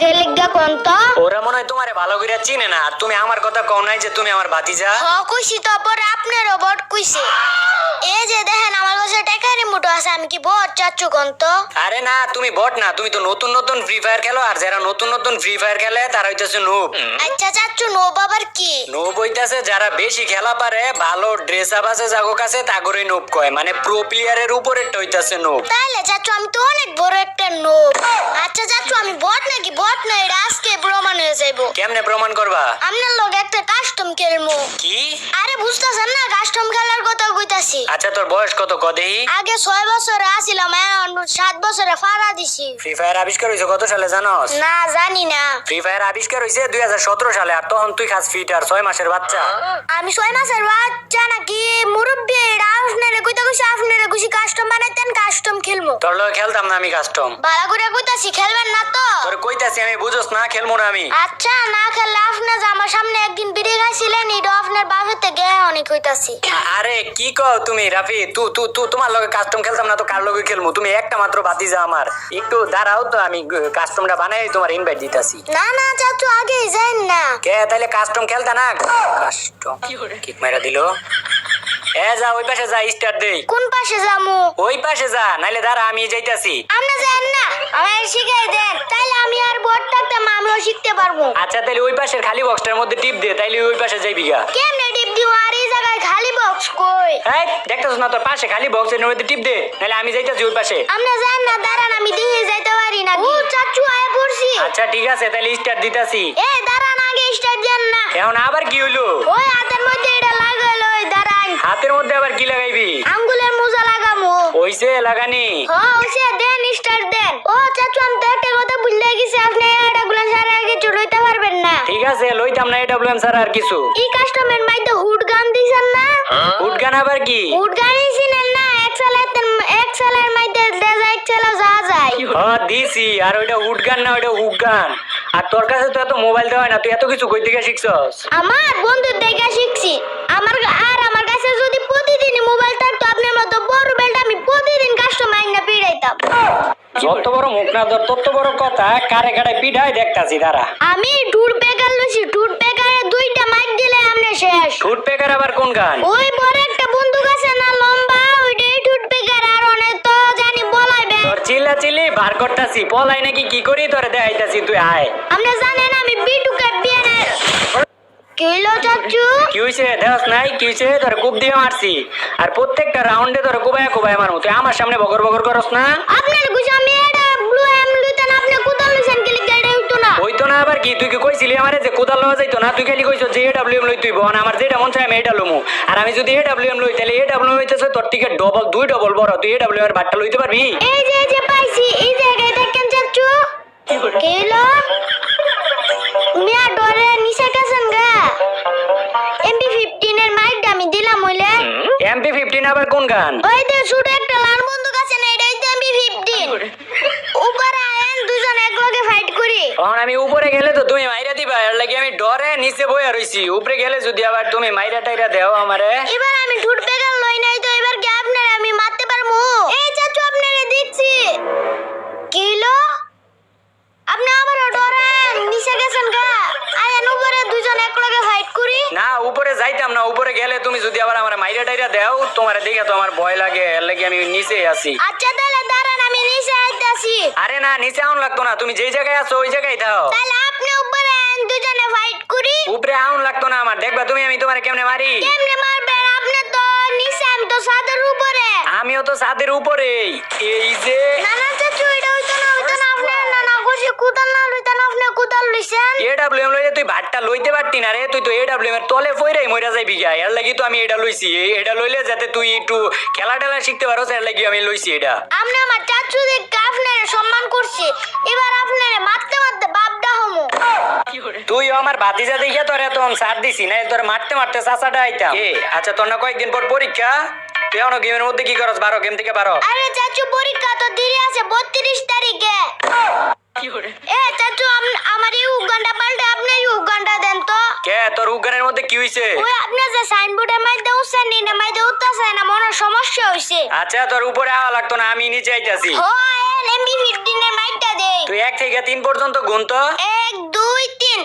গেলিগা কোন তো? ওরা মনে হয় তোমারে ভালো করে চিনে না, আর তুমি আমার কথা কও নাই যে তুমি আমার ভাতিজা। কইছি তো, পরে আপনারও বট কইছে। এই যে দেখেন আমার কাছে টাকার রিমোট আছে, আমি কি বট চাচ্ছু কোন তো? আরে না, তুমি বট না, তুমি তো নতুন নতুন ফ্রি ফায়ার খেলো, আর যারা নতুন নতুন ফ্রি ফায়ার খেলে তারা হইতাছে নুব। আচ্ছা চাচ্ছু নো বাবার কি? নুব হইতাছে যারা বেশি খেলা পারে, ভালো ড্রেস আপ আছে জাগো কাছে, তাগরে নুব কয়, মানে প্রো প্লেয়ারের উপরেরটা হইতাছে নুব। তাইলে চাচ্ছু আমি তো অনেক বড় একটা নোব। আচ্ছা চাচ্ছু আমি বট নাকি বট না, এটা আজকে প্রমাণ হয়ে যাইবো। কেমনে প্রমাণ করবা? আপনার লগে একটা কাস্টম খেলমু। কি? আরে বুঝতাছেন না, কাস্টম খেলার কথা কইতাছি। আচ্ছা তোর বয়স কত কদেই? আগে 6 বছরে আসিলাম, এখন 7 বছরে ফাড়া দিছি। ফ্রি ফায়ার আবিষ্কার হইছে কত সালে জানোস? না জানি না। ফ্রি ফায়ার আবিষ্কার হইছে 2017 সালে, আর তখন তুই খাস ফিটার 6 মাসের বাচ্চা। আমি 6 মাসের বাচ্চা নাকি মুরব্বি? এটা আপনারে কইতা কইছি, আপনারে কইছি কাস্টম বানাইতেন, কাস্টম খেলমু। তোর লগে খেলতাম না আমি কাস্টম। ভালো করে কইতাছি, খেলবেন না তো? তোর কইতাছি আমি, বুঝোস না, খেলমু না আমি। আচ্ছা না খেললে আপনি যে আমার সামনে একদিন বিড়ি খাইছিলেন, এটা আপনার বাপের থেকে অনেক কইতাছি। আরে কি কও তুমি রাফি? তোমার লগে কাস্টম খেলতাম না তো কার লগে খেলমু? তুমি একটা মাত্র ভাতিজা আমার। একটু দাঁড়াও তো, আমি কাস্টমটা বানাই তোমার ইনভাইট দিতাছি। না না চাচু, আগে যাইন না। কে তাইলে কাস্টম খেলতা না? কাস্টম কিক মাইরা দিলো। যা ওই পাশে যা, স্টার্ট দেই। কোন পাশে যামু? ওই পাশে যা, নাইলে দাঁড়া আমি যাইতাছি। আপনি যান না, আমায় শিখাই দেন, তাইলে আমি আর বোর্ড থাকতাম, আমিও শিখতে পারবো। আচ্ছা তাইলে ওই পাশের খালি বক্সটার মধ্যে টিপ দে, তাইলে ওই পাশে যাইবি গা। কেমনে টিপ দিও? আর এই জায়গায় খালি বক্স কই? এই দেখতাছ না তোর পাশে খালি বক্সের মধ্যে টিপ দে, নাইলে আমি যাইতাছি ওই পাশে। আপনি যান না, দাঁড়ান, আমি দেখে যাইতে পারি না। ও চাচু আয় পড়ছি। আচ্ছা ঠিক আছে, তাইলে স্টার্ট দিতাছি। এই দাঁড়ান, আগে স্টার্ট দেন না। এখন আবার কি হইলো? ওই হাতের মধ্যে এটা লাগাইলো, ওই দাঁড়ান। হাতের মধ্যে আবার কি লাগাইবি? আঙ্গুলের মোজা লাগামু। ওইসে লাগানি। ওইসে দেন, স্টার্ট দেন। ও চাচু, আমি তো একটা কথা ভুলে গেছি, আপনি এটা গুলা সারা আগে চড়াইতে পারবেন না। ঠিক আছে, লইতাম না এডব্লিউএম স্যার আর কিছু। এই কাস্টমের মাইতে হুড গান দিছেন না? হুড গান আবার কি? হুড গানই চিনেন না? এক সালের মাইতে দেজা এক চালা যা যায়। হ্যাঁ দিছি, আর ওইটা হুড গান না, ওইটা হুক গান। আর তোর কাছে তো এত মোবাইল দেওয়া হয় না, তুই এত কিছু কই থেকে শিখছস? আমার বন্ধুর দেখা শিখছি। আমার কাছে যদি প্রতিদিন মোবাইল থাকতো আপনার মতো বড় বেলটা, আমি প্রতিদিন কাস্টমার না পিড়াইতাম। যত বড় মুখ না তোর, তত বড় কথা। কারে কারে পিঠাই দেখতাছি দাঁড়া। আমি টুর পেকার লইছি, টুর পেকারে 2টা মাইক দিলে আমনে শেষ। ঠুট পেকার আবার কোন গান? ওই বড় একটা বন্দুক আছে না লম্বা, ওইটাই টুর পেকার। আর অনেক তো জানি বলাইবে। তোর চিল্লা চিল্লি বার করতাছি, পলাই নাকি কি করি তোরে দেখাইতাছি, তুই আয়। আপনি জানেন আমি বিটুকে বিয়ে না। কিলো চাচু কি হইছে দেওস নাই? কি হইছে? তোর কুপ দিয়ে মারছি, আর প্রত্যেকটা রাউন্ডে তোর কুবায় মারমু। তুই আমার সামনে বগর বগর করস না। আপনার গুছ আমি এটা ব্লু এম লুতেন, আপনি কোদাল লইছেন কি লিখে? এটা হইতো না। হইতো না আবার কি? তুই কি কইছিলি আমারে যে কোদাল লওয়া যাইতো না? তুই খালি কইছ যে এডব্লিউএম লই, তুই বন আমার যেটা মন চায় আমি এটা লমু। আর আমি যদি এডব্লিউএম লই, তাহলে এডব্লিউএম হইতেছে তোর থেকে ডবল, 2 ডবল বড়। তুই এডব্লিউএম এর বাট্টা লইতে পারবি? এই যে পাইছি, এই জায়গায় দেখেন চাচু। কিলো মিয়া ডরে নিচে গেছেন গা। MP15 এর মাইকটা আমি দিলাম হইলে। MP15 আবার কোন গান? ওই যে ছোট একটা লাল বন্দুক আছে না, এটাই তো MP15। উপরে আয়েন, দুজন একলগে ফাইট করি। তখন আমি উপরে গেলে তো তুমি মাইরা দিবা, এর লাগি আমি ডরে নিচে বইয়া রইছি। উপরে গেলে যদি আবার তুমি মাইরা টাইরা দেও আমারে। এবার আমি ঠুট পেগাল লই নাই তো, এবার কি আপনারে আমি মারতে পারমু? এই চাচু আপনারে দেখছি। কিলো আপনি আবার ডরেন নিচে গেছেন গা। আয়েন উপরে দুজন একলগে ফাইট করি। না উপরে যাইতাম না, উপরে গেলে তুমি যদি আবার আমার মাইরা টাইরা দেও, তোমারে দেখে তো আমার ভয় লাগে, এর লাগি আমি নিচে আছি। আচ্ছা তাহলে দাঁড়ান, আমি নিচে আইতাছি। আরে না, নিচে আউন লাগতো না, তুমি যেই জায়গায় আছো ওই জায়গায় দাও। তাহলে আপনি উপরে আয়েন, দুজনে ফাইট করি। উপরে আউন লাগতো না আমার, দেখবা তুমি আমি তোমারে কেমনে মারি। কেমনে মারবেন? আপনি তো নিচে, আমি তো ছাদের উপরে। আমিও তো ছাদের উপরেই। এই যে না না চাচু, এটা হইতো না আপনি না কইছি কুদাল না লইতেন, আপনি কুদাল লইছেন। এডব্লিউএম লইলে তুই ভাতটা লইতে পারতি না রে। তুই তো এডব্লিউএম এর তলে পইরাই মইরা যাইবি গা। এর লাগি তো আমি এটা লইছি। এটা লইলে যাতে তুই একটু খেলা টেলা শিখতে পারোস, এর লাগি আমি লইছি এটা। আপনি আমার চাচু দেখে আপনারে সম্মান করছি, এবার আপনারে মারতে মারতে বাপডা হমু। তুই আমার ভাতিজা দেখিয়া তোর এত সাথ দিছি না, তোর মারতে মারতে চাচাটা আইতাম। আচ্ছা তোর না কয়েকদিন পর পরীক্ষা, তুই এখনো গেমের মধ্যে কি করস? 12 গেম থেকে 12। আরে চাচু পরীক্ষা তো দেরি আছে, 32 তারিখে। এ চাচু আমার এই উগানটা পাল্টে আপনি এই উগানটা দেন তো। কে তোর উগানের মধ্যে কি হইছে? ওই আপনি যে সাইনবোর্ডে মাইতে উঠছেন নি না, মাইতে উঠতেছে না, মনে সমস্যা হইছে। আচ্ছা তোর উপরে আওয়া লাগতো না, আমি নিচে আইতাছি। ও এন MP15 এর মাইকটা দেই। তুই 1 থেকে 3 পর্যন্ত গুন তো। 1 2 3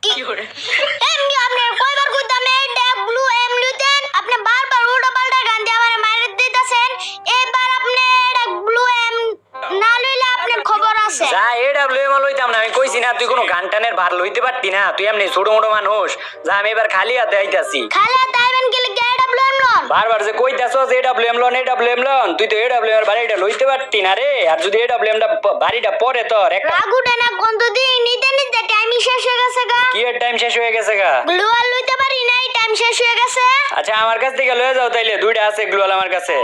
কি করে এমনি আপনার কয়বার কইতাম এটা ব্লু এম লুতেন আপনি বারবার উল্টো পাল্টা গান দিয়ে আমারে মাইরে দিতেছেন এবার আপনি এটা ব্লু এম না লইলে আপনার খবর আছে যা এডব্লিউএম লইতাম না, আমি কইছি না তুই কোনো গান টানের ভার লইতে পারতি না, তুই এমনি ছোট মোটো মানুষ। যা আমি এবার খালি হাতে আইতাছি। খালি তাইবেন কি লাগে ডাব্লিউএম লোন বারবার যে কইতাছস এডব্লিউএম লোন, তুই তো এডব্লিউএম এর বাড়িটা লইতে পারতি না রে। আর যদি এডব্লিউএম টা বাড়িটা পরে তোর একটা রাগুটা না কোন তো দিন নিতে নিতে টাইম শেষ হয়ে গেছে গা। কি এর টাইম শেষ হয়ে গেছে গা? গ্লু আর লইতে পারি নাই টাইম শেষ হয়ে গেছে। আচ্ছা আমার কাছ থেকে লয়ে যাও তাইলে, দুইটা আছে গ্লুয়াল আমার কাছে।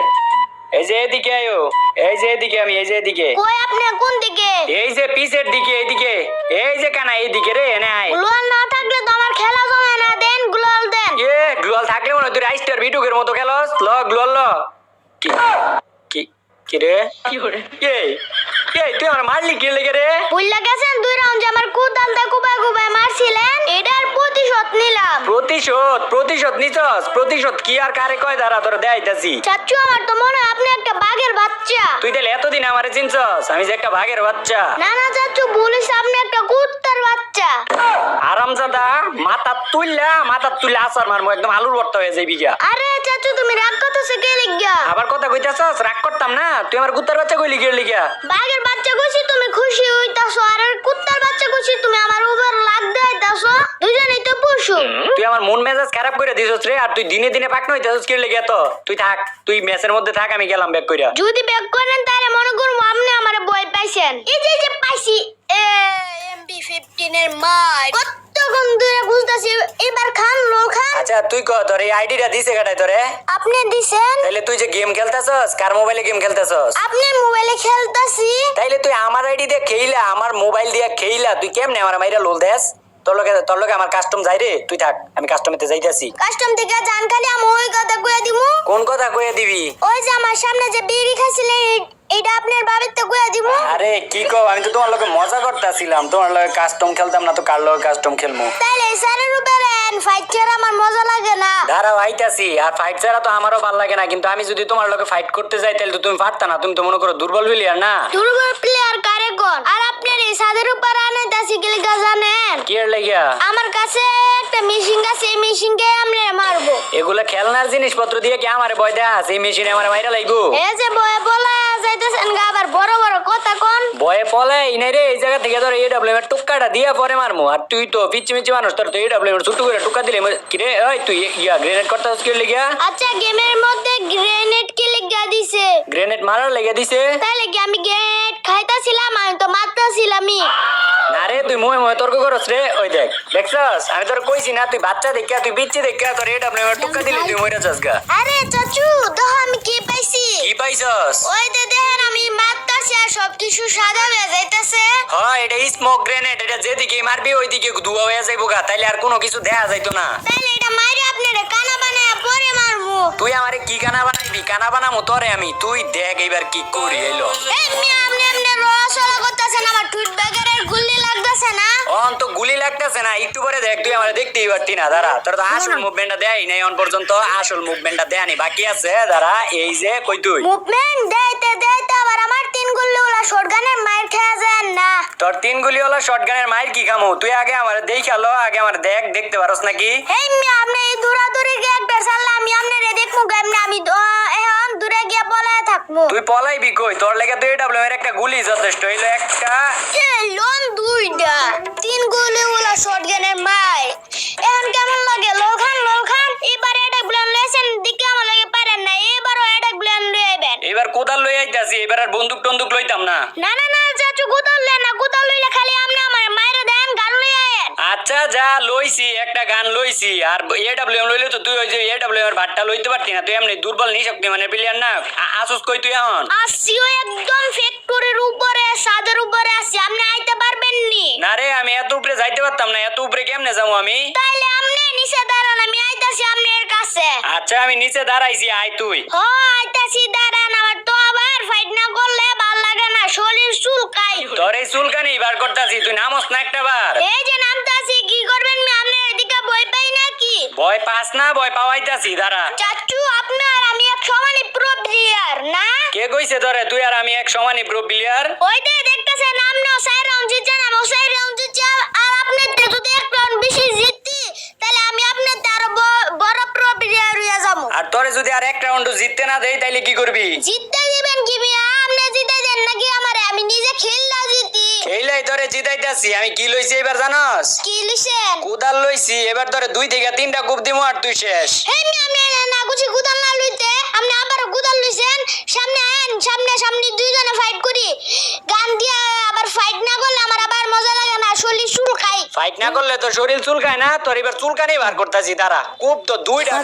এই যে এদিকে আয়ো, এই যে এদিকে, আমি এই যে এদিকে। কই আপনি কোন দিকে? এই যে পিছের দিকে, এইদিকে। এই যে কানা এইদিকে রে, এনে আয়। গ্লু আর না থাকলে তো আমার খেলা জমে না, দেন গ্লু আর দেন। এ গ্লুয়াল থাকলে মনে হয় তুই রাইস্টার বিটুকের মতো খেলস। ল গ্লুয়াল ল। কি কি কি রে? কি করে? এই তুই আমার মারলি কি লেগে রে? বুঝলা গেছেন 2 রাউন্ড যে আমার কুদালটা কুবাই মারছিলেন, এটার প্রতিশোধ নিলাম। প্রতিশোধ নিছস? প্রতিশোধ কি আর কারে কয় দাঁড়া তোর দেখাইতাছি। চাচু আমার তো মনে হয় আপনি একটা বাঘের বাচ্চা। তুই তাহলে এতদিন আমারে চিনছস আমি যে একটা বাঘের বাচ্চা? না না চাচু বলিস আপনি একটা কুত্তার বাচ্চা। আরামজাদা মাথা তুইলা আসার মারমু, একদম আলুর ভর্তা হয়ে যাবি গা। আরে চাচু তুমি রাগ করতেছো কে লিগা? আবার কথা কইতাছস? রাগ করতাম না, তুই আমার কুত্তার বাচ্চা কইলি কি লিগা? বাঘের বাচ্চা কইছি তুমি খুশি হইতাছো, আর কুত্তার বাচ্চা কইছি তুমি আমার উপর লাগ দেইতাছো। দুজনেই তো পশু। তুই আমার মন মেজাজ খারাপ করে দিছস রে। আর তুই দিনে দিনে পাকনা হইতাছস কি লিগা? তো তুই থাক, তুই মেসের মধ্যে থাক, আমি গেলাম ব্যাক কইরা। যদি ব্যাক করেন তাহলে মনে করবো আপনি আমার বই পাইছেন। এই যে পাইছি MP15 এর মাইক কতক্ষণ ধরে খুঁজতাছি, এবার খান লো খান। আচ্ছা তুই ক তোর এই আইডিটা দিছে কাটাই তোরে? আপনি দিছেন। তাইলে তুই যে গেম খেলতাছস, কার মোবাইলে গেম খেলতাছস? আপনার মোবাইলে খেলতাছি। তাইলে তুই আমার আইডি দিয়ে খেইলা, আমার মোবাইল দিয়ে খেইলা, তুই কেমনে আমার মাইরা লোল দেস? তোর লগে আমার কাস্টম যাই রে, তুই থাক, আমি কাস্টমেতে যাইতাছি। কাস্টম থেকে জান খালি আমি ওই কথা কইয়া দিমু। কোন কথা কইয়া দিবি? ওই যে আমার সামনে যে বিড়ি খাইছিলেন এটা আপনার বাবার তো কইয়া দিমু। আরে কি কও, আমি তো তোমার লগে মজা করতেছিলাম, তোমার লগে কাস্টম খেলতাম না তো কার লগে কাস্টম খেলমু? তাইলে স্যারের উপরে ফাইট ছাড়া আমার মজা লাগে না। দাঁড়াও আইতাছি। আর ফাইট ছাড়া তো আমারও ভালো লাগে না, কিন্তু আমি যদি তোমার লগে ফাইট করতে যাই তাহলে তো তুমি পারতা না, তুমি তো মনে করো দুর্বল প্লেয়ার না। দুর্বল প্লেয়ার কারে কোন? আর আপনার এই সাদের উপর আনাইতাছি কি লিগা জানেন? কি এর লাগিয়া? আমার কাছে একটা মেশিন আছে, এই মেশিনকে আমরা মারবো। এগুলা খেলনার জিনিসপত্র দিয়ে কি আমারে ভয় দেখাস? এই মেশিনে আমারে মাইরা লাইগো? এই যে বয়ে বলা যাইতেছেন গা, আবার বড় বড় কথা কোন। ভয়ে পলাই নাই রে, এই জায়গা থেকে ধর এডব্লিউএম এর টুক্কাটা দিয়া পরে মারমু। আর তুই তো পিচ্ছি মিচ্ছি মানুষ, তোর তো এডব্লিউএম এর ছোট করে টুক্কা দিলে কি রে? ওই তুই গ্রেনেড করতেছিস কি লাগিয়া? আচ্ছা গেমের মধ্যে গ্রেনেড কি লিগা দিছে? গ্রেনেড মারার লেগে দিছে? তাইলে কি আমি গ্রেনেড খাইতাছিলাম? আমি তো মারতাছিলামই। না রে, তুই মোয়ে তর্ক করস রে। ওই দেখ, দেখছস আমি তোর কইছি না, তুই বাচ্চা দেখা, তুই বিচ্ছি দেখা, তোর এডব্লিউএম এর টুক্কা দিলে তুই মইরা যাস গা। আরে চাচু দেখো আমি কি পাইছি। কি পাইছস? ওই যে দেখেন আমি মারতাছি আর সবকিছু সাদা হয়ে যাইতাছে। হ্যাঁ এটা স্মোক গ্রেনেড, এটা যেদিকে মারবি ওইদিকে ধোঁয়া হয়ে যাইবো গা, তাইলে আর কোনো কিছু দেখা যাইতো না। তাইলে এটা মাইরে আপনারে কানা বানায় পরে মারবো। তুই আমারে কি কানা বানাইবি? কানা বানামু তোরে আমি, তুই দেখ এবার কি করি। এলো এমনি আপনি রসলা করতেছেন, আমার টুট ব্যাগের গুলি লাগতেছে না। অন তো গুলি লাগতেছে না, একটু পরে দেখ, তুই আমারে দেখতেই পারতি না। দাঁড়া, তোর তো আসল মুভমেন্টটা দেয় নাই অন পর্যন্ত, আসল মুভমেন্টটা দেয়নি, বাকি আছে। দাঁড়া, এই যে কই তুই মুভমেন্ট দেইতে আবার আমার 3 গুলি ওলা শটগানের মাইর খেয়া যায় না। তোর 3 গুলি হলো শটগানের মাইর কি খামু? তুই আগে আমারে দেখালো, আগে আমারে দেখতে পারস নাকি? এমনি আপনি এই দূরাদূরি গিয়ে একবার সারলে আমি আপনারে দেখমু কেমনে? আমি এখন দূরে গিয়ে পলায় থাকবো। তুই পলাইবি কই? তোর লেগে তো এডব্লিউএম এর একটা গুলি যথেষ্ট, হইলো একটা। লোন 2টা 3 গুলি ওলা শটগানের মাইর। এখন কেমন লাগে? লোখান এবার এটা প্ল্যান লেসেন দিকে আমার লাগে পারেন না, এবারও এটা প্ল্যান লইবেন। এবার কোদাল লই আইতাছি, এবার আর বন্দুক টন্দুক লইতাম না। না চাচু কোদাল লে না, কোদাল লইলে খালি আপনি আমার মাইরে দেন, গান লই আয়েন। আচ্ছা যা লইছি, একটা গান লইছি। আর এডব্লিউএম লইলে তো তুই ওই যে এডব্লিউএম এর ভাতটা লইতে পারতি না, তুই এমনি দুর্বল নিশক্তি মানে প্লেয়ার না। আসুস কই তুই এখন? আসিও একদম ফ্যাক্টরির উপরে, ছাদের উপরে আসি, আপনি আইতে পারবেন নি? না রে, আমি এত উপরে যাইতে পারতাম না, এত উপরে কেমনে যাবো আমি? তাইলে আপনি নিচে দাঁড়ান, আমি আইতাছি আপনার কাছে। আচ্ছা আমি নিচে দাঁড়াইছি, আয় তুই। আইতাছি দাঁড়ান, আমার তো আবার ফাইট না করলে ভাল লাগে না, শরীর চুলকাই। তোর এই চুলকানি বার করতাছি, তুই নামস না একটা বার। এই যে নামতাছি, কি করবেন? আমি এদিকে ভয় পাই নাকি? ভয় পাস না, ভয় পাওয়াইতাছি, দাঁড়া। চাচু আপনি আর আমি এক সমানই প্রো প্লেয়ার না? কে কইছে তোরে তুই আর আমি এক সমানই প্রো প্লেয়ার? ওই দেখতেছেন রাউন্ড জিততে না দেই তাইলে কি করবি? জিততে দিবেন কি মিয়া? আপনি জিতে দেন নাকি আমারে? আমি নিজে খেললা জিতি। খেলাই তোরে জিতাইতাছি। আমি কি লইছি এবার জানোস? কি লিছেন? কুদাল লইছি। এবার তোরে 2 থেকে 3টা কূপ দিমু আর তুই শেষ। এই মিয়া আপনি না কুছি গুদাল না লইতে। আপনি আবার গুদাল লইছেন। সামনে আইন, সামনে দুইজনে ফাইট করি। গান দিয়া আবার ফাইট না করলে আমার আবার মজা লাগে না, শরীর চুলকায়। ফাইট না করলে তো শরীর চুলকায় না। তোর এবার চুলকানি বার করতাছি। তারা কূপ তো 2টা।